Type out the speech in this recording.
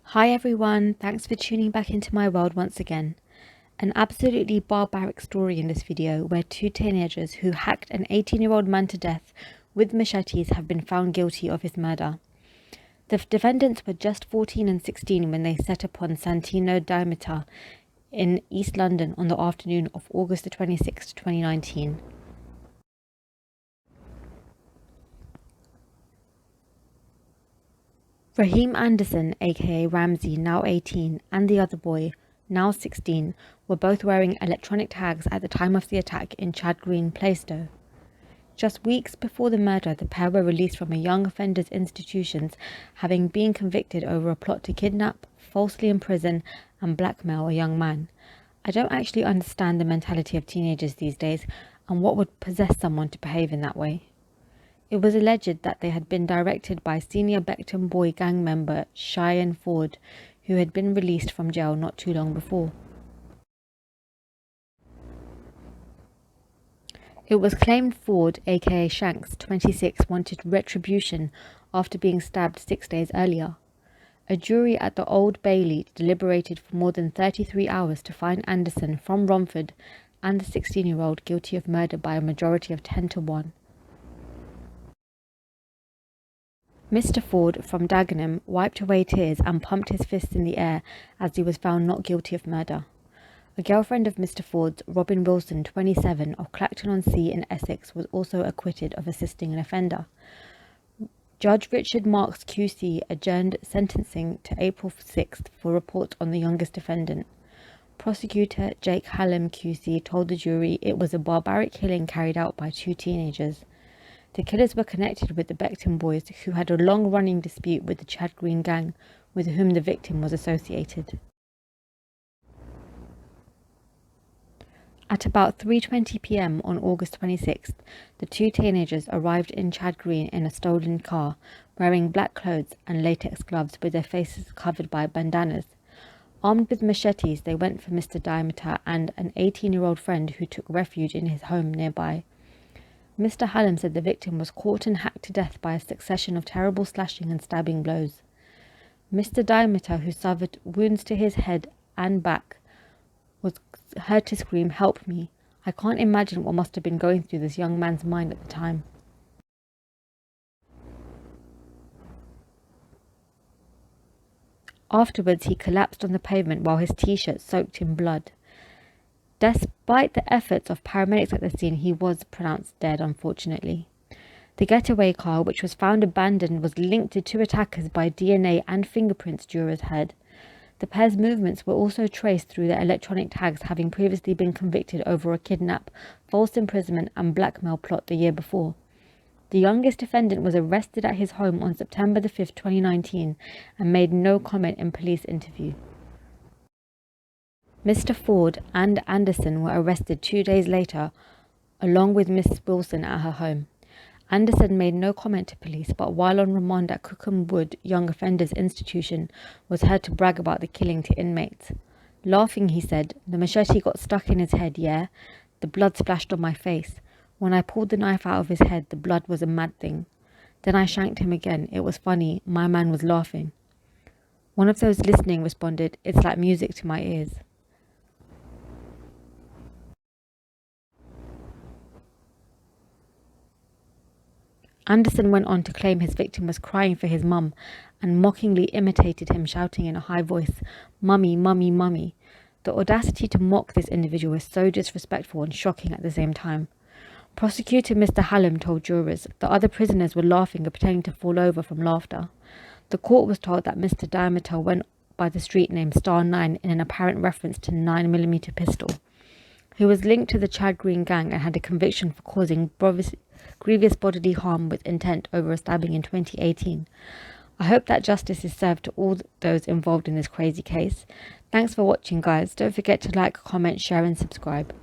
Hi everyone, thanks for tuning back into my world once again. An absolutely barbaric story in this video where two teenagers who hacked an 18-year-old man to death with machetes have been found guilty of his murder. The defendants were just 14 and 16 when they set upon Santino Dymiter in East London on the afternoon of August the 26th, 2019. Rahiem Anderson, aka Ramzy, now 18, and the other boy, now 16, were both wearing electronic tags at the time of the attack in Chad Green, Plaistow. Just weeks before the murder, the pair were released from a young offenders institutions, having been convicted over a plot to kidnap, falsely imprison, and blackmail a young man. I don't actually understand the mentality of teenagers these days and what would possess someone to behave in that way. It was alleged that they had been directed by senior Beckton Boy gang member Cheyenne Ford, who had been released from jail not too long before. It was claimed Ford, aka Shanks, 26, wanted retribution after being stabbed 6 days earlier. A jury at the Old Bailey deliberated for more than 33 hours to find Anderson from Romford and the 16-year-old guilty of murder by a majority of 10 to 1. Mr. Ford from Dagenham wiped away tears and pumped his fists in the air as he was found not guilty of murder. A girlfriend of Mr. Ford's, Robin Wilson, 27, of Clacton-on-Sea in Essex, was also acquitted of assisting an offender. Judge Richard Marks QC adjourned sentencing to April 6th for reports on the youngest defendant. Prosecutor Jake Hallam QC told the jury it was a barbaric killing carried out by two teenagers. The killers were connected with the Beckton boys, who had a long-running dispute with the Chad Green gang, with whom the victim was associated. At about 3:20 p.m. on August 26th, the two teenagers arrived in Chad Green in a stolen car, wearing black clothes and latex gloves with their faces covered by bandanas. Armed with machetes, they went for Mr. Dymiter and an 18-year-old friend who took refuge in his home nearby. Mr. Hallam said the victim was caught and hacked to death by a succession of terrible slashing and stabbing blows. Mr. Dymiter, who suffered wounds to his head and back, was heard to scream, "Help me." I can't imagine what must have been going through this young man's mind at the time. Afterwards, he collapsed on the pavement while his t-shirt soaked in blood. Despite the efforts of paramedics at the scene, he was pronounced dead, unfortunately. The getaway car, which was found abandoned, was linked to two attackers by DNA and fingerprints, jurors heard. The pair's movements were also traced through their electronic tags, having previously been convicted over a kidnap, false imprisonment and blackmail plot the year before. The youngest defendant was arrested at his home on September the 5th, 2019, and made no comment in police interview. Mr. Ford and Anderson were arrested 2 days later, along with Miss Wilson at her home. Anderson made no comment to police, but while on remand at Cookham Wood Young Offenders Institution, was heard to brag about the killing to inmates. Laughing, he said, "The machete got stuck in his head, yeah? The blood splashed on my face. When I pulled the knife out of his head, the blood was a mad thing. Then I shanked him again. It was funny. My man was laughing." One of those listening responded, "It's like music to my ears." Anderson went on to claim his victim was crying for his mum and mockingly imitated him, shouting in a high voice, "Mummy, mummy, mummy." The audacity to mock this individual is so disrespectful and shocking at the same time. Prosecutor Mr. Hallam told jurors the other prisoners were laughing and pretending to fall over from laughter. The court was told that Mr. Dymiter went by the street name Star 9 in an apparent reference to 9mm pistol. He was linked to the Chad Green gang and had a conviction for causing grievous bodily harm with intent over a stabbing in 2018. I hope that justice is served to all those involved in this crazy case. Thanks for watching, guys. Don't forget to like, comment, share and subscribe.